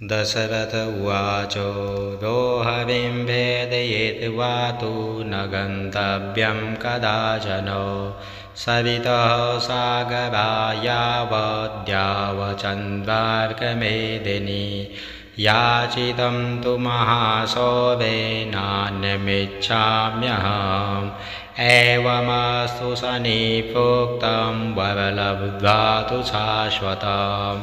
दशरथ उवाच रोहविं भेदयित्वा तु न गन्तव्यं कदाचन सवितः सागरायावद्यावचन्द्रार्कमेदिनी याचितं तु महासौवेनान्यमिच्छाम्यहम् एवमस्तु सनिप्रोक्तं वरलब्ध्वा तु शाश्वतम्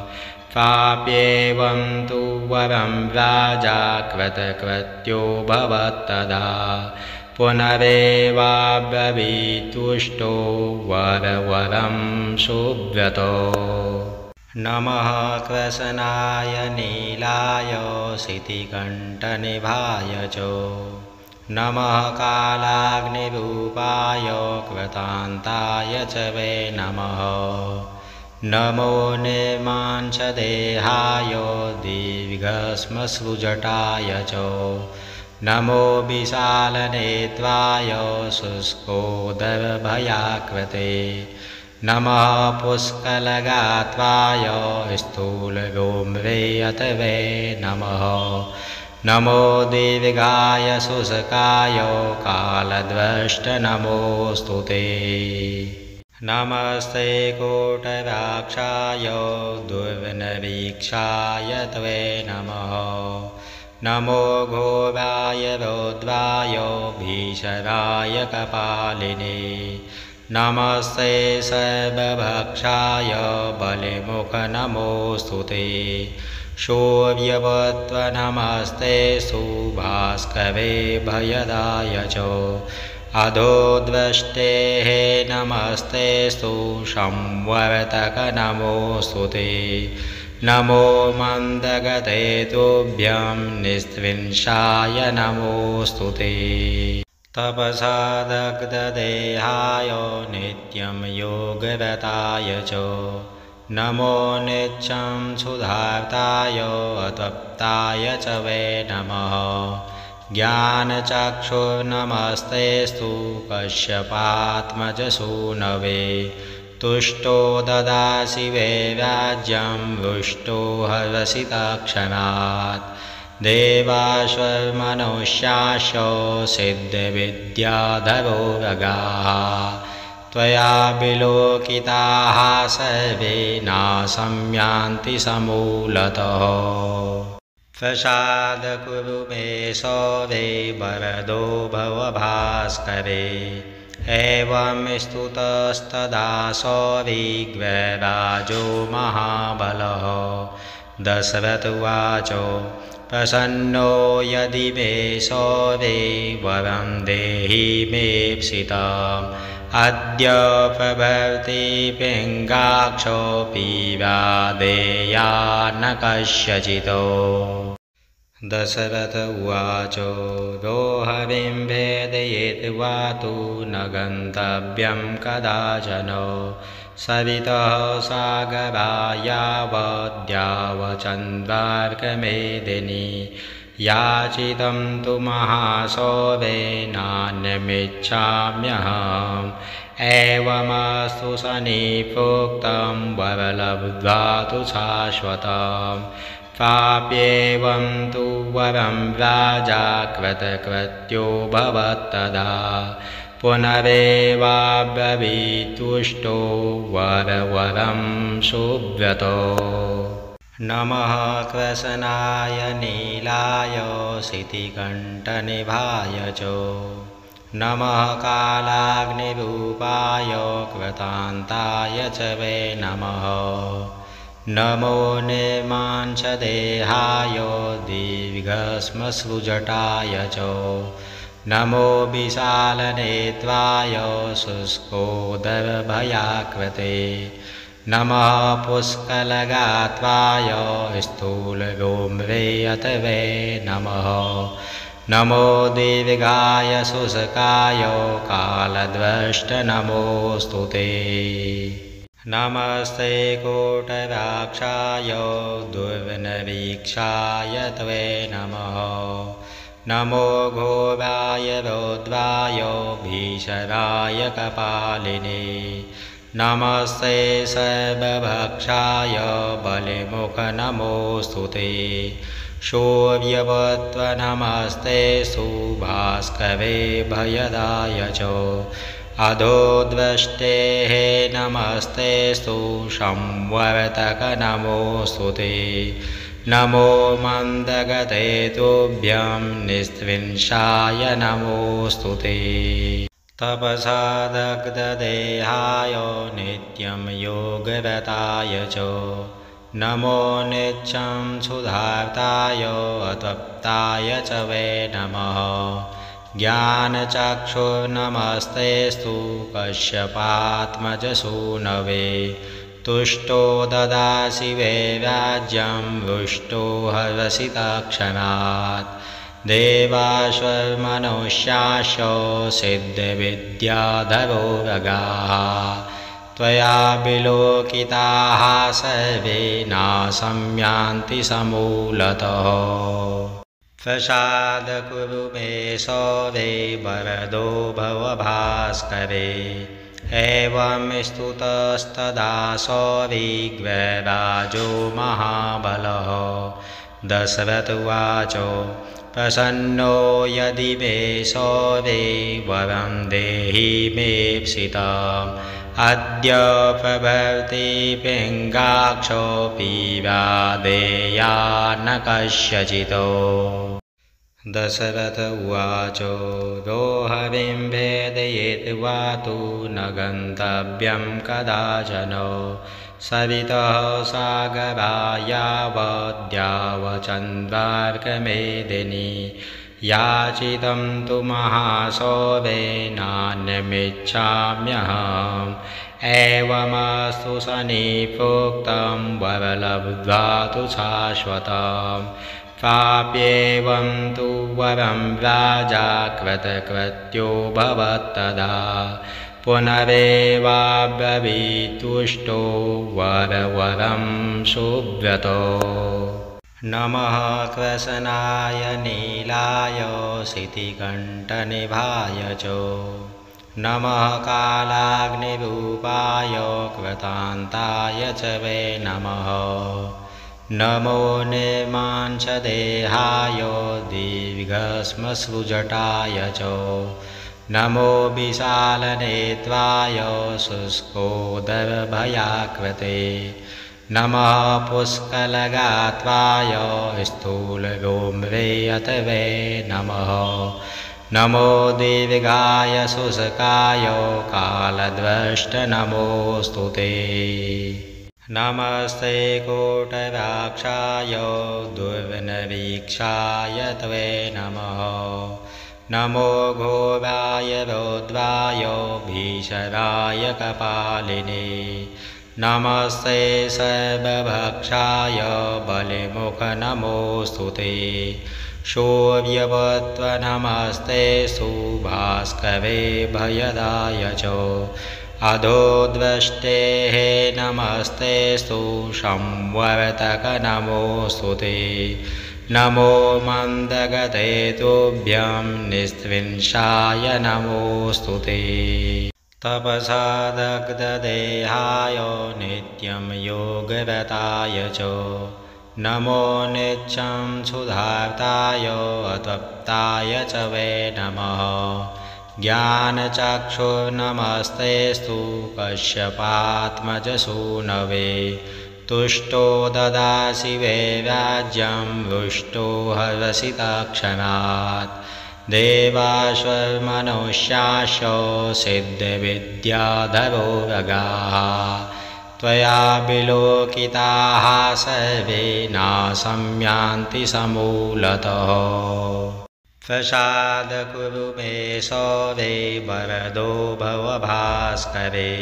प्राप्येवं तु वरं राजा कृतकृत्यो भवत्तदा पुनरेवाब्रवीतुष्टो वरवरं सुव्रतो नमः कृष्णाय नीलाय शितिकण्ठनिभाय च नमः कालाग्निरूपाय कृतान्ताय च वै नमः नमो निर्मांसदेहाय दीर्घश्मश्रुजटाय च नमो विशालनेत्राय शुष्कोदरभयाकृते नमः पुष्कलगात्राय स्थूलगोम्रे अतवे नमः नमो दीर्घाय शुष्काय कालद्रष्ट नमोऽस्तु ते नमस्ते कोटराक्षाय दुर्नरीक्षाय त्वे नमः नमो घोराय रौद्राय भीषणाय कपालिने नमस्ते सर्वभक्षाय बलिमुख नमोऽस्तु ते शौर्यवत्व नमस्ते सुभास्करे भयदाय च अधोद्रष्टेः नमस्तेस्तु संवर्तक नमोऽस्तु ते नमो मन्दगते तुभ्यं निस्त्रिंशाय नमोऽस्तु ते तपसा दग्धदेहाय नित्यं योगरताय च नमो नित्यं सुधार्ताय अतप्ताय च वै नमः ज्ञानचक्षुर्नमस्तेस्तु कश्यपात्मजसूनवे तुष्टो ददासि वै राज्यं रुष्टो हर्षितक्षणात् देवाश्वमनुष्याश्च सिद्धविद्याधरो रगाः त्वया विलोकिताः सर्वे नाशं यान्ति समूलतः प्रसाद कुरु मे सौरे वरदो भव भास्करे एवं स्तुतस्तदा सौरिग्रराजो महाबलः दशरथ उवाच प्रसन्नो यदि मे सौरे वरं देहि मेप्सितम् अद्य प्रभृति पिङ्गाक्षोऽपि वादेया न कस्यचितो दशरथ उवाच रोहरिं भेदयित्वा तु न गन्तव्यं कदाचन सवितः सागरायावद्यावचन्द्रार्कमेदिनी याचितं तु महासौवेनान्यमिच्छाम्यहम् एवमस्तु सनिप्रोक्तं वरलब्ध्वा तु शाश्वतम् प्राप्येवं तु वरं राजा कृतकृत्यो भवत्तदा पुनरेवाब्रवीतुष्टो वरवरं सुव्रतो नमः कृष्णाय नीलाय शितिकण्ठनिभाय च नमः कालाग्निरूपाय कृतान्ताय च वै नमः नमो निर्मांसदेहाय दीर्घश्मश्रुजटाय च नमो विशालनेत्राय शुष्कोदरभयाकृते नमः पुष्कलगात्राय स्थूलगोम्रे अतवे नमः नमो दीर्घाय शुष्काय कालद्रष्ट नमोऽस्तु ते नमस्ते कोटराक्षाय दुर्नरीक्षाय त्वे नमः नमो घोराय रौद्राय भीषणाय कपालिने नमस्ते सर्वभक्षाय बलिमुख नमोऽस्तुते शौर्यवत्व नमस्ते सुभास्करे भयदाय च अधोद्वष्टेः नमस्ते संवर्तक नमोऽस्तुते नमो मन्दगते तुभ्यं निस्त्विंशाय नमोऽस्तुते तपसा दग्धदेहाय नित्यं योगरताय च नमो नित्यं सुधार्ताय अतप्ताय च वै नमः ज्ञानचक्षुर्नमस्तेस्तु कश्यपात्मजसूनवे तुष्टो ददासि वैराज्यं रुष्टो हरसि तत्क्षणात् देवाश्वमनुष्याश्च सिद्धविद्याधरो रगाः त्वया विलोकिताः सर्वे नाशं यान्ति समूलतः प्रसाद कुरु मे सौरे वरदो भव भास्करे एवं स्तुतस्तदा सौरिग्रराजो महाबलः दशरथ उवाच प्रसन्नो यदि मे सौरे वरं देहि मेप्सितम् अद्य प्रभृति पिङ्गाक्षोऽपि वादेया न कस्यचितो दशरथ उवाच रोहरिं भेदयित्वा तु न गन्तव्यं कदाचन सरितः सागरा यावद्यावचन्द्रार्कमेदिनी याचितं तु महासौरे नान्यमिच्छाम्यहम् एवमस्तु सनिप्रोक्तं वरलब्ध्वा तु शाश्वतम् प्राप्येवं तु वरं राजा कृतकृत्यो भवत्तदा पुनरेवाब्रवीतुष्टो वरवरं सुव्रतो नमः कृष्णाय नीलाय शितिकण्ठनिभाय च नमः कालाग्निरूपाय कृतान्ताय च वै नमः नमो निर्मांसदेहाय दीर्घश्मश्रुजटाय च नमो विशालनेत्राय शुष्कोदरभयाकृते नमः पुष्कलगात्राय स्थूलगोम्रे अथ वै नमः नमो दीर्घाय शुष्काय कालद्रष्ट नमोऽस्तु ते नमस्ते कोटराक्षाय दुर्विनवीक्षाय त्वे नमः नमो घोराय रौद्राय भीषणाय कपालिने नमस्ते सर्वभक्षाय बलिमुख नमोऽस्तु ते शौर्यवत्व नमस्ते सुभास्करे भयदाय च अधोद्वष्टेः नमस्ते संवर्तक नमोऽस्तु ते नमो मन्दगते तुभ्यं निस्त्विंशाय नमोऽस्तु ते तपसा दग्धदेहाय नित्यं योगरताय च नमो नित्यं सुधार्ताय अतप्ताय च वै नमः ज्ञानचक्षुर्नमस्तेस्तु कश्यपात्मजसूनवे तुष्टो ददासि वैराज्यं रुष्टो हरसि तत्क्षणात् देवाश्वमनुष्याश्च सिद्धविद्याधरो रगाः त्वया विलोकिताः सर्वे नाशं यान्ति समूलतः प्रसाद कुरु मे सौरे वरदो भव भास्करे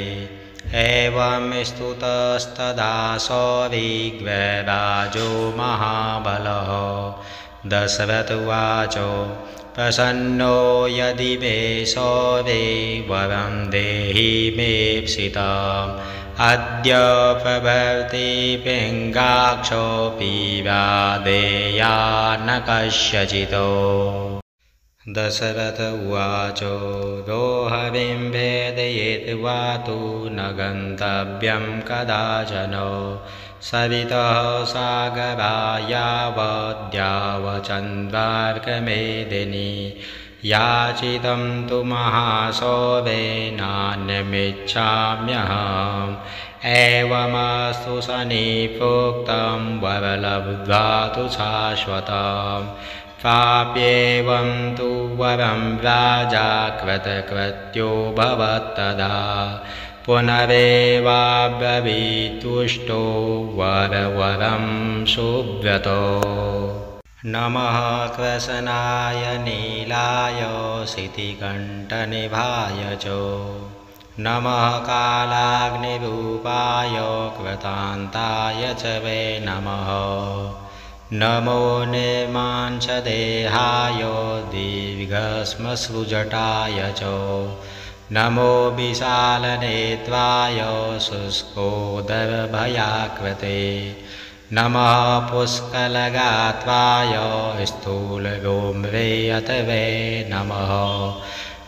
एवं स्तुतस्तदा सौरिग्रराजो महाबलः दशरथ उवाच प्रसन्नो यदि मे सौरे वरं देहि मेप्सितम् अद्य प्रभृति पिङ्गाक्षोऽपि वादेया न कस्यचितो दशरथ उवाच रोहविं भेदयित्वा तु न गन्तव्यं कदाचन सवितः सागरा यावद्यावचन्द्रार्कमेदिनी याचितं तु महासौवेनान्यमिच्छाम्यहम् एवमस्तु सनिप्रोक्तं वरलब्ध्वा तु शाश्वतम् प्राप्येवं तु वरं राजा कृतकृत्यो भवत्तदा पुनरेवाब्रवीतुष्टो वरवरं सुव्रतो नमः कृशनाय नीलाय शितिकण्ठनिभाय च नमः कालाग्निरूपाय कृतान्ताय च वै नमः नमो निर्मांसदेहाय दीर्घश्मश्रुजटाय च नमो विशालनेत्राय शुष्कोदरभयाकृते नमः पुष्कलगात्राय स्थूलगोम्रे अतवे नमः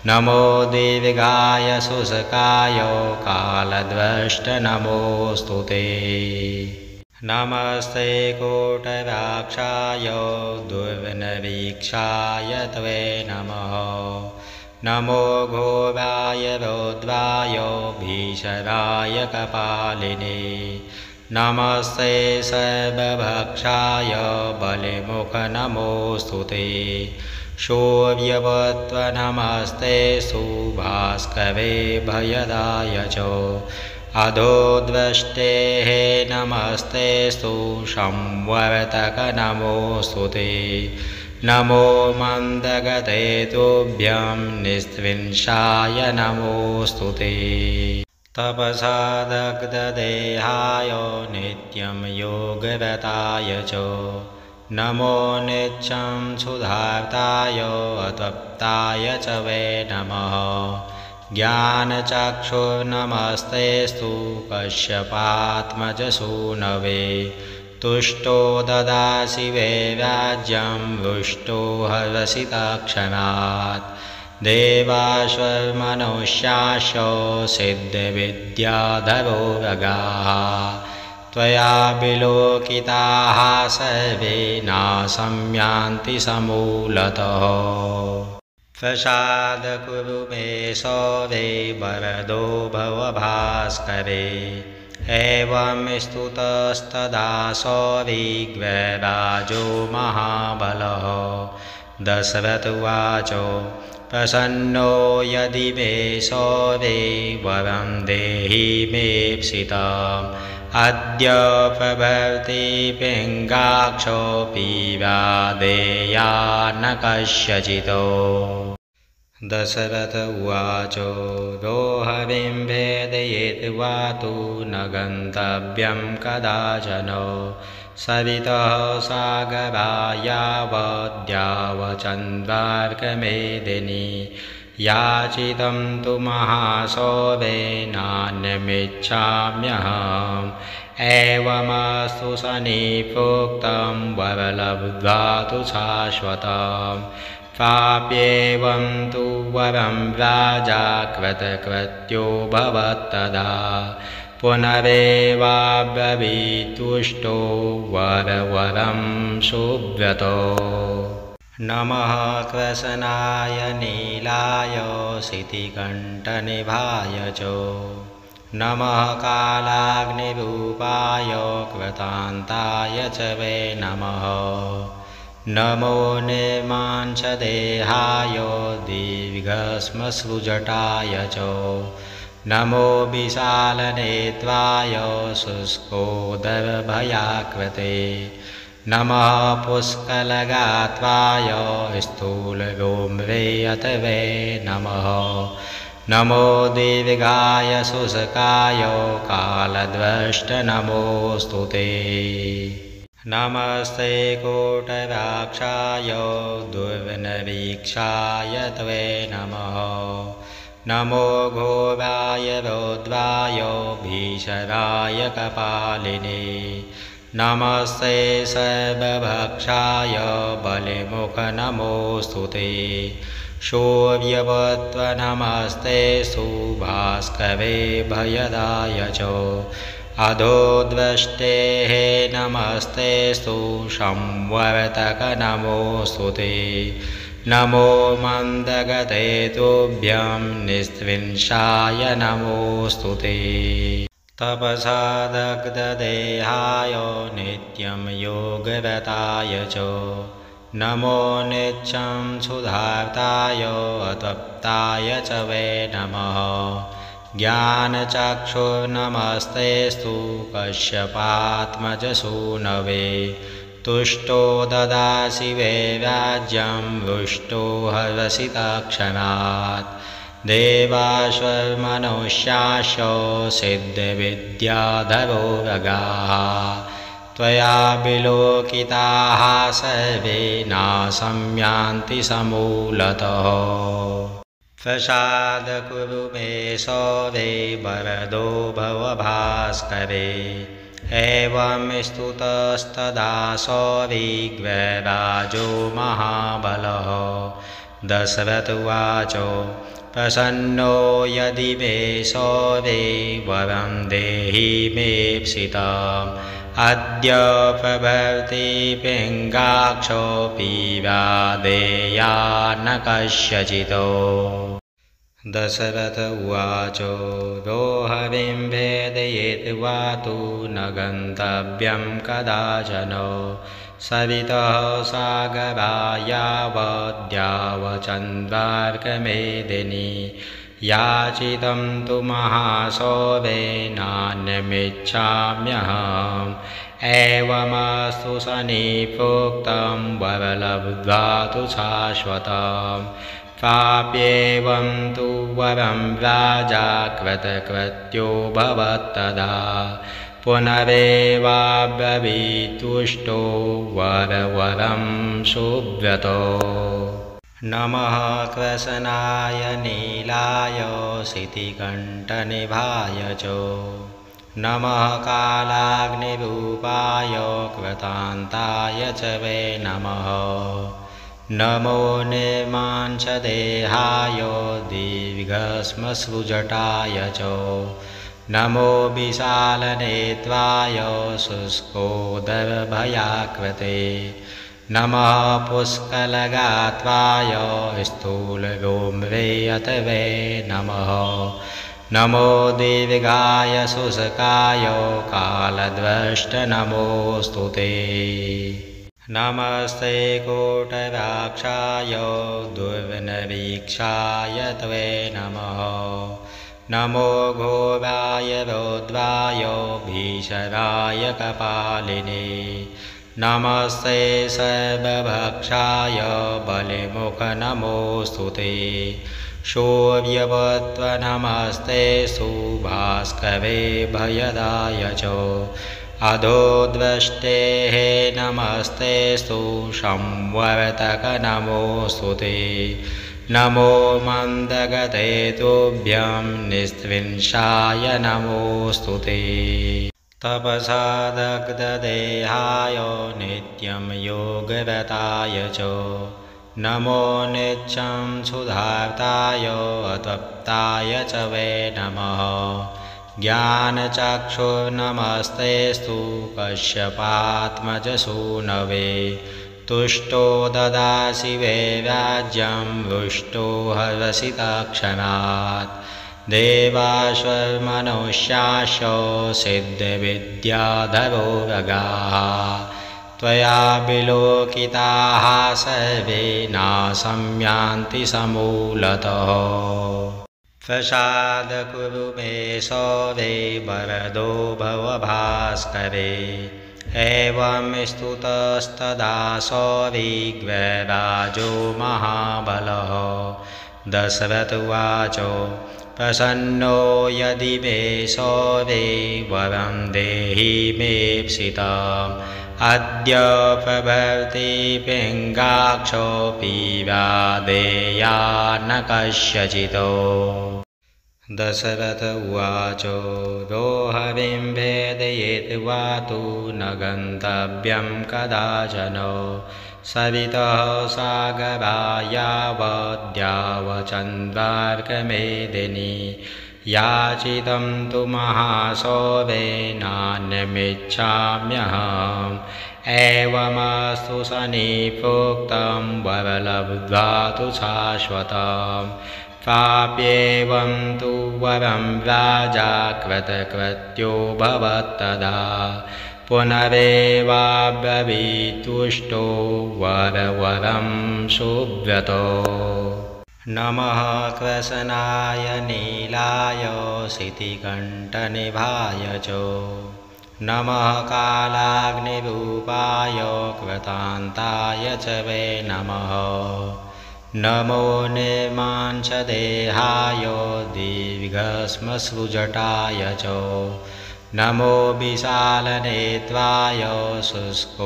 नमो दीर्घाय शुष्काय कालद्रष्ट नमोऽस्तु ते नमस्ते कोटराक्षाय दुर्विनवीक्षाय त्वे नमः नमो घोराय रौद्राय भीषणाय कपालिने नमस्ते सर्वभक्षाय बलिमुख नमोऽस्तु ते शौर्यवत्व नमस्ते सुभास्करे भयदाय च अधोद्रष्टेः नमस्ते संवर्तक नमोऽस्तु ते नमो मन्दगते तुभ्यं निस्त्रिंशाय नमोऽस्तु ते तपसा दग्धदेहाय नित्यं योगरताय च नमो नित्यं सुधार्ताय अतप्ताय च वै नमः ज्ञानचक्षुर्नमस्तेस्तु कश्यपात्मजसूनवे तुष्टो ददासि वै राज्यं रुष्टो हर्षितक्षणात् देवाश्वमनुष्याश्च सिद्धविद्याधरो रगाः त्वया विलोकिताः सर्वे नाशं यान्ति समूलतः प्रसाद कुरु मे सौरे वरदो भव भास्करे एवं स्तुतस्तदा सौरिग्रराजो महाबलः दशरथ उवाच प्रसन्नो यदि मे सौरे वरं देहि मेप्सितम् अद्य प्रभृति पिङ्गाक्षोऽपि वादेया न कस्यचितो दशरथ उवाच रोहरिं भेदयित्वा तु न गन्तव्यं कदाचन सवितः सागरा यावद्यावचन्द्रार्कमेदिनी याचितं तु महासौवेनान्यमिच्छाम्यहम् एवमस्तु सनिप्रोक्तं वरलब्ध्वा तु शाश्वतम् प्राप्येवं तु वरं राजा कृतकृत्यो भवत्तदा पुनरेवाब्रवीतुष्टो वरवरं सुव्रतो नमः कृशनाय नीलाय शितिकण्ठनिभाय च नमः कालाग्निरूपाय कृतान्ताय च वै नमः नमो निर्मांसदेहाय दीर्घश्मश्रुजटाय च नमो विशालनेत्राय शुष्कोदरभयाकृते नमः पुष्कलगात्राय स्थूलगोम्रे अतवे नमः नमो दीर्घाय शुष्काय कालद्रष्ट नमोऽस्तु ते नमस्ते कोटराक्षाय दुर्विनवीक्षाय त्वे नमः नमो घोराय रौद्राय भीषणाय कपालिने नमस्ते सर्वभक्षाय बलिमुख नमोऽस्तुते शौर्यवत्व नमस्ते सुभास्करे भयदाय च अधोद्वष्टेः नमस्ते संवर्तक नमोऽस्तुते नमो मन्दगते तुभ्यं निस्त्रिंशाय नमोऽस्तुते तपसा दग्धदेहाय नित्यं योगरताय च नमो नित्यं सुधार्ताय अतप्ताय च वै नमः ज्ञानचक्षुर्नमस्तेस्तु कश्यपात्मजसूनवे तुष्टो ददासि वै राज्यं रुष्टो हरसि तत्क्षणात् देवाश्वमनुष्याश्च सिद्धविद्याधरो रगाः त्वया विलोकिताः सर्वे नाशं यान्ति समूलतः प्रसाद कुरु मे सौरे वरदो भव भास्करे एवं स्तुतस्तदा सौरिग्रराजो महाबलः दशरथ उवाच प्रसन्नो यदि मे सौरे वरं देहि मेप्सितम् अद्य प्रभृति पिङ्गाक्षोऽपि वादेया न कस्यचितो दशरथ उवाच रोहरिं भेदयित्वा तु न गन्तव्यं कदाचन सरितः सागरा यावद्यावचन्द्रार्कमेदिनी याचितं तु महासौरे नान्यमिच्छाम्यहम् एवमस्तु सनिप्रोक्तं वरलब्ध्वा तु शाश्वतम् प्राप्येवं तु वरं राजा कृतकृत्यो भवत्तदा पुनरेवाब्रवीतुष्टो वरवरं सुव्रतो नमः कृष्णाय नीलाय शितिकण्ठनिभाय च नमः कालाग्निरूपाय कृतान्ताय च वै नमः नमो निर्मांसदेहाय दीर्घश्मश्रुजटाय च नमो विशालनेत्राय शुष्कोदरभयाकृते नमः पुष्कलगात्राय स्थूलगोम्रे अथ वै नमः नमो दीर्घाय शुष्काय कालद्रष्ट नमोऽस्तु ते नमस्ते कोटराक्षाय दुर्निरीक्षाय त्वे नमः नमो घोराय रौद्राय भीषणाय कपालिने नमस्ते सर्वभक्षाय बलिमुख नमोऽस्तु ते शौर्यवत्व नमस्ते सुभास्करे भयदाय च अधोद्वष्टेः नमस्ते संवर्तक नमोऽस्तु ते नमो मन्दगते तुभ्यं निस्त्रिंशाय नमोऽस्तु ते तपसा दग्धदेहाय नित्यं योगरताय च नमो नित्यं सुधार्ताय अतप्ताय च वै नमः ज्ञानचक्षुर्नमस्तेस्तु कश्यपात्मजसूनवे तुष्टो ददासि वै राज्यं रुष्टो हरसि तत्क्षणात् देवाश्वमनुष्याश्च सिद्धविद्याधरो रगाः त्वया विलोकिताः सर्वे नाशं यान्ति समूलतः प्रसाद कुरु मे सौरे वरदो भव भास्करे एवं स्तुतस्तदा सौरिग्रराजो महाबलः दशरथ उवाच प्रसन्नो यदि मे सौरे वरं देहि मेप्सितम् अद्य प्रभृति पिङ्गाक्षोऽपि वादेया न कस्यचितो दशरथ उवाच रोहविं भेदयेत् वा तु न गन्तव्यं कदाचन सवितः सागरा यावद्यावचन्द्रार्कमेदिनी याचितं तु महासौवेनान्यमिच्छाम्यहम् एवमस्तु सनिप्रोक्तं वरलब्ध्वा तु शाश्वतम् प्राप्येवं तु वरं राजा कृतकृत्यो भवत्तदा पुनरेवाब्रवीतुष्टो वरवरं सुव्रतो नमः कृष्णाय नीलाय शितिकण्ठनिभाय च नमः कालाग्निरूपाय कृतान्ताय च वै नमः नमो निर्मांसदेहाय दीर्घश्मश्रुजटाय च नमो विशालनेत्राय शुष्कोदरभयाकृते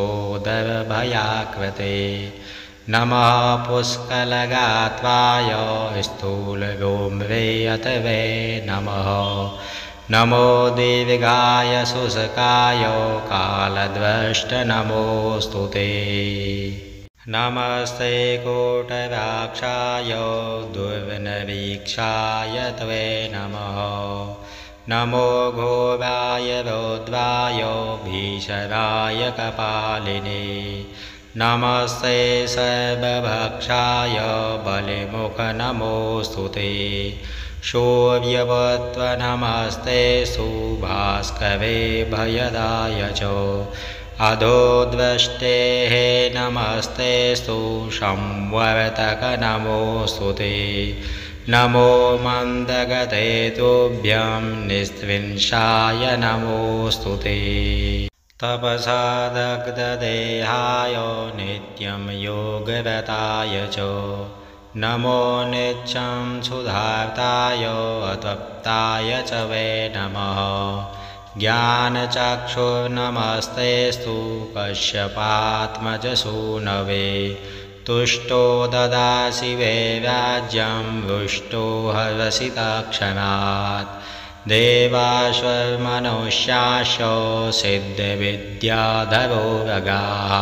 नमः पुष्कलगात्राय स्थूलगोम्रे अतवे नमः नमो दीर्घाय शुष्काय कालद्रष्ट नमोऽस्तु ते नमस्ते कोटराक्षाय दुर्विनवीक्षाय त्वे नमः नमो घोराय रौद्राय भीषणाय कपालिने नमस्ते सर्वभक्षाय बलिमुख नमोऽस्तु ते शौर्यवत्व नमस्ते सुभास्करे भयदाय च अधोद्रष्टेः नमस्तेस्तु संवर्तक नमोऽस्तु ते नमो मन्दगते तुभ्यं निस्त्रिंशाय नमोऽस्तु ते तपसा दग्धदेहाय नित्यं योगरताय च नमो नित्यं सुधार्ताय अतप्ताय च वै नमः ज्ञानचक्षुर्नमस्तेस्तु कश्यपात्मजसूनवे तुष्टो ददासि वै राज्यं रुष्टो हर्षितक्षणात् देवाश्वमनुष्याश्च सिद्धविद्याधरो रगाः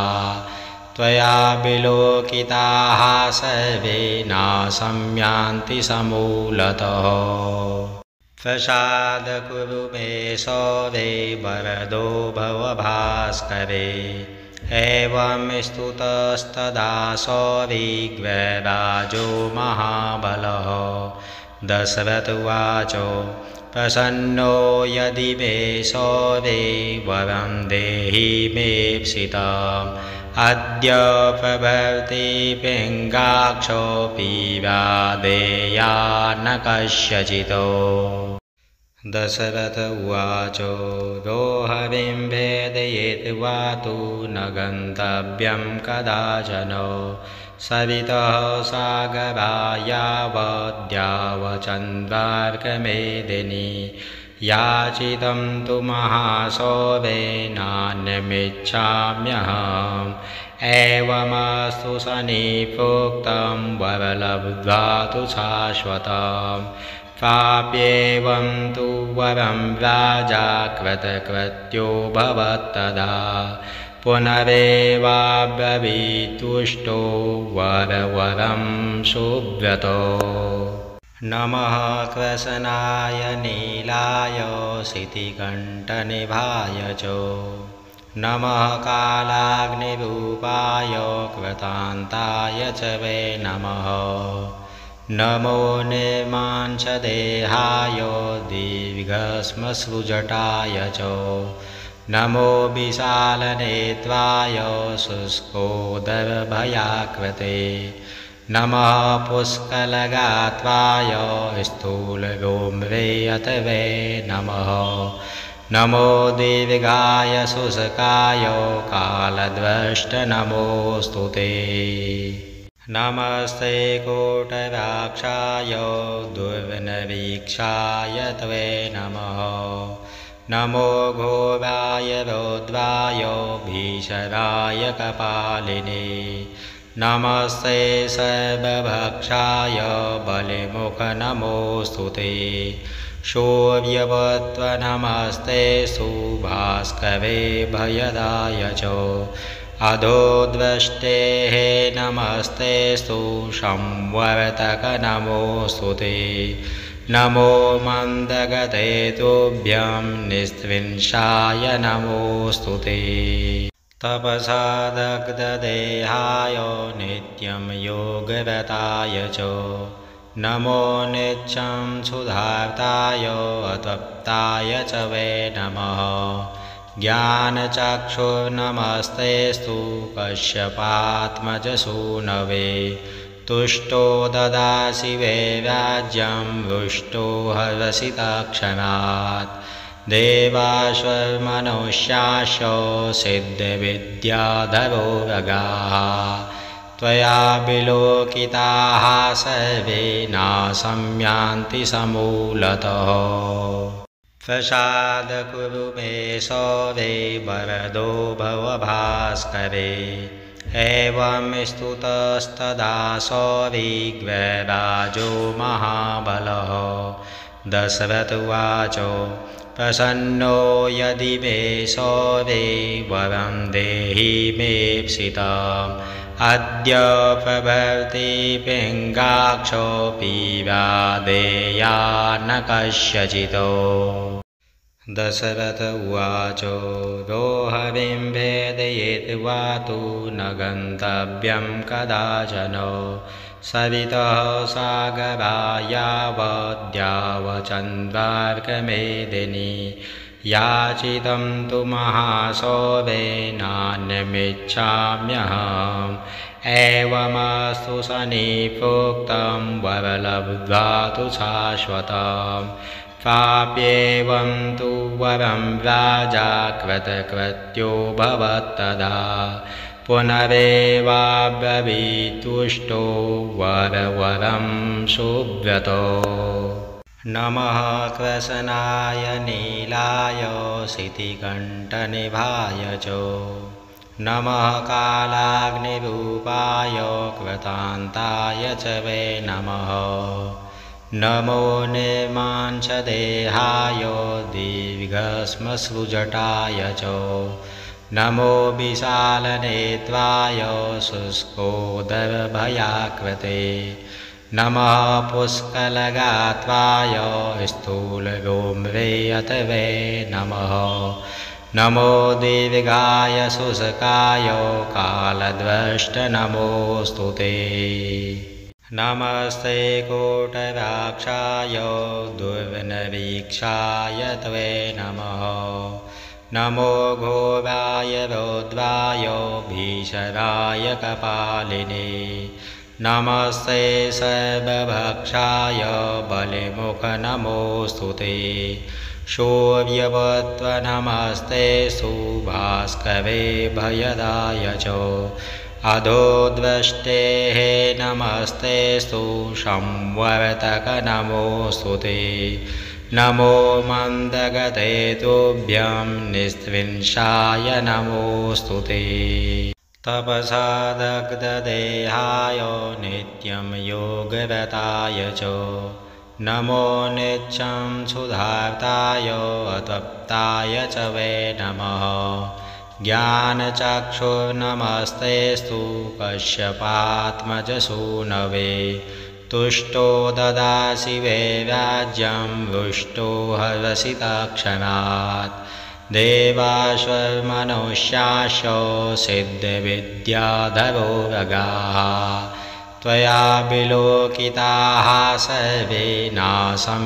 त्वया विलोकिताः सर्वे नाशं यान्ति समूलतः प्रसाद कुरु मे सौरे वरदो भव भास्करे एवं स्तुतस्तदा सौरिग्रराजो महाबलः दशरथ उवाच प्रसन्नो यदि मे सौरे वरं देहि मेप्सितम् अद्य प्रभर्ति पिङ्गाक्षोऽपि वादेया न कस्यचितो दशरथ उवाच रोहरिं भेदयेत् वा तु न गन्तव्यं कदाचन सवितः सागरा यावद्यावचन्द्रार्कमेदिनी याचितं तु महासौवेनान्यमिच्छाम्यहम् एवमस्तु सनिप्रोक्तं वरलब्ध्वा तु शाश्वतम् प्राप्येवं तु वरं राजा कृतकृत्यो भवत्तदा पुनरेवाब्रवीतुष्टो वरवरं सुव्रतो नमः कृष्णाय नीलाय शितिकण्ठनिभाय च नमः कालाग्निरूपाय कृतान्ताय च वै नमः नमो निर्मांसदेहाय दीर्घश्मश्रुजटाय च नमो विशालनेत्राय शुष्कोदरभयाकृते नमः पुष्कलगात्राय स्थूलगोम्रे अतवे नमः नमो दीर्घाय शुष्काय कालद्रष्ट नमोऽस्तु ते नमस्ते कोटराक्षाय दुर्विनवीक्षाय त्वे नमः नमो घोराय रौद्राय भीषणाय कपालिने नमस्ते सर्वभक्षाय बलिमुख नमोऽस्तुते शौर्यवत्व नमस्ते सुभास्करे भयदाय च अधोद्वष्टेः नमस्ते संवर्तक नमोऽस्तुते नमो मन्दगते तुभ्यं निस्त्रिंशाय नमोऽस्तुते तपसा दग्धदेहाय नित्यं योगरताय च नमो नित्यं सुधार्ताय अतप्ताय च वै नमः ज्ञानचक्षुर्नमस्तेस्तु कश्यपात्मजसूनवे तुष्टो ददासि वै राज्यं रुष्टो हरसि तत्क्षणात् देवाश्वमनुष्याश्च सिद्धविद्याधरो रगाः त्वया विलोकिताः सर्वे नाशं समूलतः प्रसाद कुरु मे सौरे वरदो भव भास्करे एवं स्तुतस्तदा सौरिग्रराजो महाबलः दशरथ उवाच प्रसन्नो यदि मे सौरे वरं देहि मेप्सितम् अद्य प्रभृति पिङ्गाक्षोऽपि वादेया न कस्यचितो दशरथ उवाच रोहरिं भेदयित्वा तु न गन्तव्यं कदाचन सरितः सागरा यावद्यावचन्द्रार्कमेदिनी याचितं तु महासौरे नान्यमिच्छाम्यहम् एवमस्तु सनिप्रोक्तं वरलब्ध्वा तु शाश्वतम् प्राप्येवं तु वरं राजा कृतकृत्यो भवत्तदा पुनरेवाब्रवीतुष्टो वरवरं सुव्रतो नमः कृष्णाय नीलाय शितिकण्ठनिभाय च नमः कालाग्निरूपाय कृतान्ताय च वै नमः नमो निर्मांसदेहाय दीर्घश्मश्रुजटाय च नमो विशालनेत्राय शुष्कोदरभयाकृते नमः पुष्कलगात्राय स्थूलगोम्रे अथ वै नमः नमो दीर्घाय शुष्काय कालद्रष्ट नमोऽस्तु ते नमस्ते कोटराक्षाय दुर्नरीक्षाय त्वे नमः नमो घोराय रौद्राय भीषणाय कपालिने नमस्ते सर्वभक्षाय बलिमुख नमोऽस्तु ते शौर्यवत्व नमस्ते सुभास्करे भयदाय च अधोद्वष्टेः नमस्ते संवर्तक नमोऽस्तु ते नमो मन्दगते तुभ्यं निस्त्रिंशाय नमोऽस्तु ते तपसा दग्धदेहाय नित्यं योगरताय च नमो नित्यं सुधार्ताय अतप्ताय च वै नमः ज्ञानचक्षुर्नमस्तेस्तु कश्यपात्मजसूनवे तुष्टो ददासि वै राज्यं रुष्टो हरसि तत्क्षणात् देवाश्वमनुष्याश्च सिद्धविद्याधरो रगाः त्वया विलोकिताः सर्वे नाशं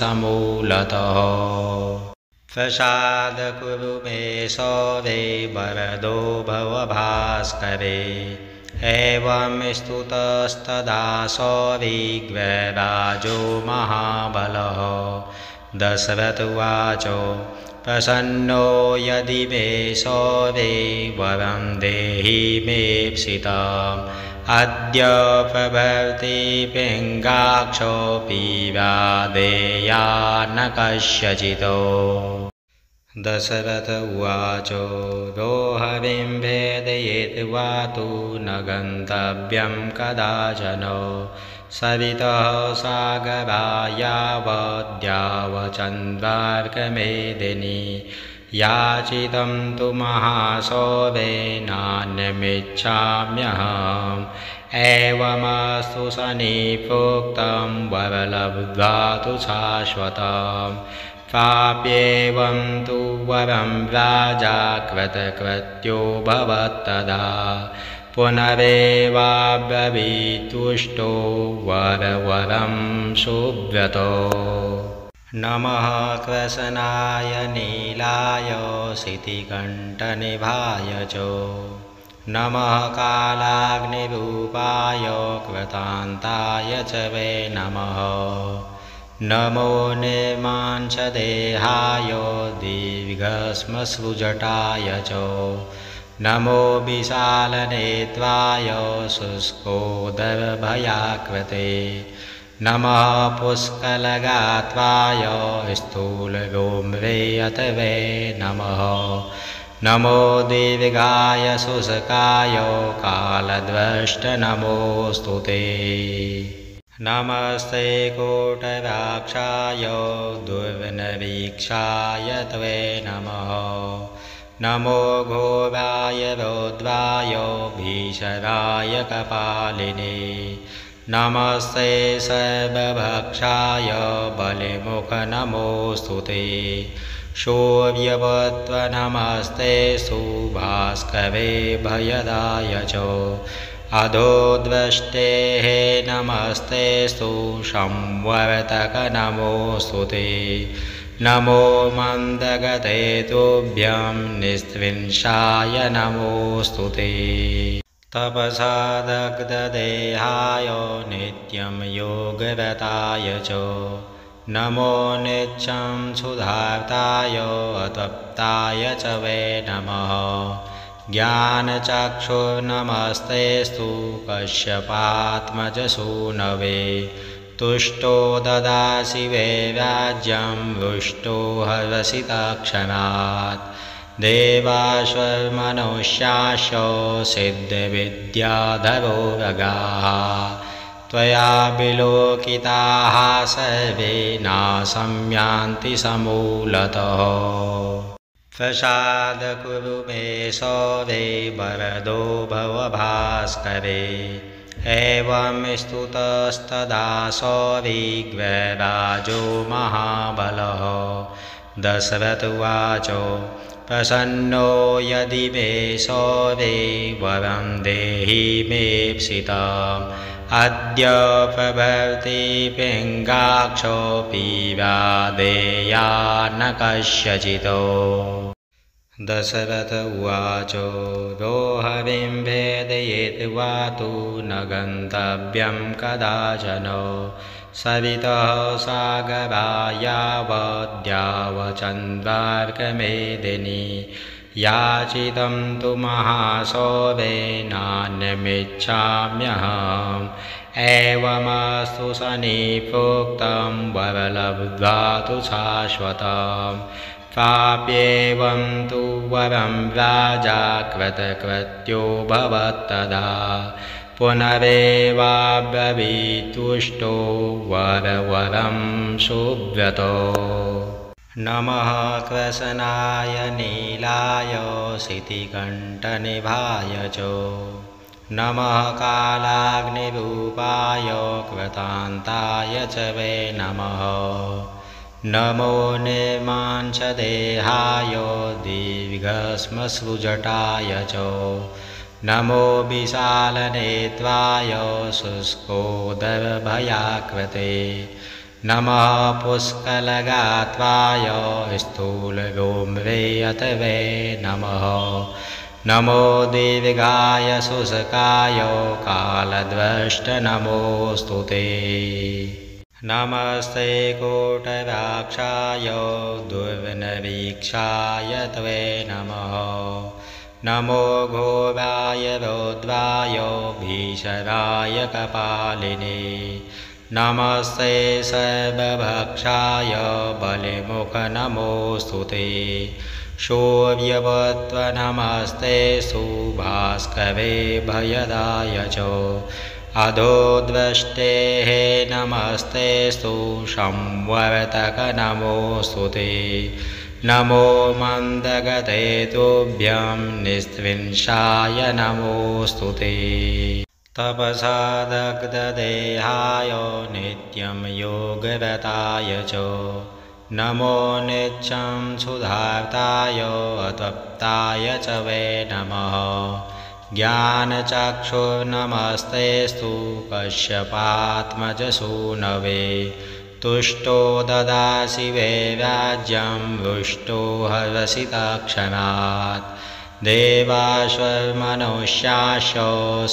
समूलतः प्रसाद कुरु मे सौरे वरदो भव भास्करे एवं स्तुतस्तदा सौरिग्रराजो महाबलः दशरथ उवाच प्रसन्नो यदि मे सौरे वरं देहि मेप्सितम् अद्य प्रभृति पिङ्गाक्षोऽपि वादेया न कस्यचितो दशरथ उवाच रोहविं भेदयित्वा तु न गन्तव्यं कदाचन सवितः सागरा यावद्यावचन्द्रार्कमेदिनी याचितं तु महासौवेनान्यमिच्छाम्यहम् एवमस्तु सनिप्रोक्तं वरलब्ध्वा तु शाश्वतम् प्राप्येवं तु वरं राजा कृतकृत्यो भवत्तदा पुनरेवाब्रवीतुष्टो वरवरं सुव्रतो नमः कृष्णाय नीलाय शितिकण्ठनिभाय च नमः कालाग्निरूपाय कृतान्ताय च वै नमः नमो निर्मांसदेहाय दीर्घश्मश्रुजटाय च नमो विशालनेत्राय शुष्कोदरभयाकृते नमः पुष्कलगात्राय स्थूलगोम्रे अतवे नमः नमो दीर्घाय शुष्काय कालद्रष्ट नमोऽस्तु ते नमस्ते कोटराक्षाय दुर्विनवीक्षाय त्वे नमः नमो घोराय रौद्राय भीषणाय कपालिने नमस्ते सर्वभक्षाय बलिमुख नमोऽस्तु ते शौर्यवत्व नमस्ते सुभास्करे भयदाय च अधोद्रष्टेः नमस्तेस्तु संवर्तक नमोऽस्तु ते नमो मन्दगते तुभ्यं निस्त्रिंशाय नमोऽस्तु ते तपसा दग्धदेहाय नित्यं योगरताय च नमो नित्यं सुधार्ताय अतप्ताय च वै नमः ज्ञानचक्षुर्नमस्तेस्तु कश्यपात्मजसूनवे तुष्टो ददासि वै राज्यं रुष्टो हर्षितक्षणात् देवाश्वमनुष्याश्च सिद्धविद्याधरो रगाः त्वया विलोकिताः सर्वे नाशं यान्ति समूलतः प्रसाद कुरु मे सौरे वरदो भव भास्करे एवं स्तुतस्तदा सौरिग्रराजो महाबलः दशरथ उवाच प्रसन्नो यदि मे सौरे वरं देहि मेप्सितम् अद्य प्रभृति पिङ्गाक्षोऽपि वादेया न कस्यचितो दशरथ उवाच रोहरिं भेदयित्वा तु न गन्तव्यं कदाचन सवितः सागरा यावद्यावचन्द्रार्कमेदिनी याचितं तु महासौवेनान्यमिच्छाम्यहम् एवमस्तु सनिप्रोक्तं वरलब्ध्वा तु शाश्वतम् प्राप्येवं तु वरं राजा कृतकृत्यो भवत्तदा पुनरेवाब्रवीतुष्टो वरवरं सुव्रतो नमः कृष्णाय नीलाय शितिकण्ठनिभाय च नमः कालाग्निरूपाय कृतान्ताय च वै नमः नमो निर्मांसदेहाय दीर्घश्मश्रुजटाय च नमो विशालनेत्राय शुष्कोदरभयाकृते नमः पुष्कलगात्राय स्थूलगोम्रे अतवे नमः नमो दीर्घाय शुष्काय कालद्रष्ट नमोऽस्तु ते नमस्ते कोटराक्षाय दुर्विनवीक्षाय त्वे नमः नमो घोराय रौद्राय भीषणाय कपालिने नमस्ते सर्वभक्षाय बलिमुख नमोऽस्तु ते शौर्यवत्व नमस्ते सुभास्करे भयदाय च अधोद्वष्टेः नमस्ते संवर्तक नमोऽस्तु ते नमो मन्दगते तुभ्यं निस्त्रिंशाय नमोऽस्तु ते तपसा दग्धदेहाय नित्यं योगरताय च नमो नित्यं सुधार्ताय अतप्ताय च वै नमः ज्ञानचक्षुर्नमस्तेस्तु कश्यपात्मजसूनवे तुष्टो ददासि वैराज्यं रुष्टो हरसि तत्क्षणात् देवाश्वमनुष्याश्च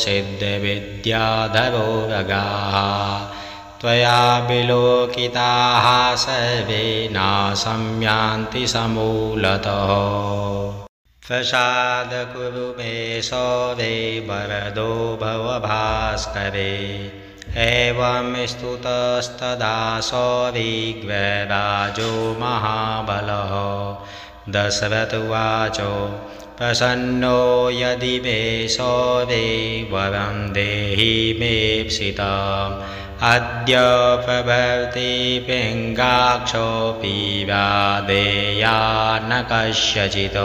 सिद्धविद्याधरो रगाः त्वया विलोकिताः सर्वे नाशं यान्ति समूलतः प्रसाद कुरु मे सौरे वरदो भव भास्करे एवं स्तुतस्तदा सौरिग्रराजो महाबलः दशरथ उवाच प्रसन्नो यदि मे सौरे वरं देहि मेप्सितम् अद्य प्रभृति पिङ्गाक्षोऽपि वादेया न कस्यचित्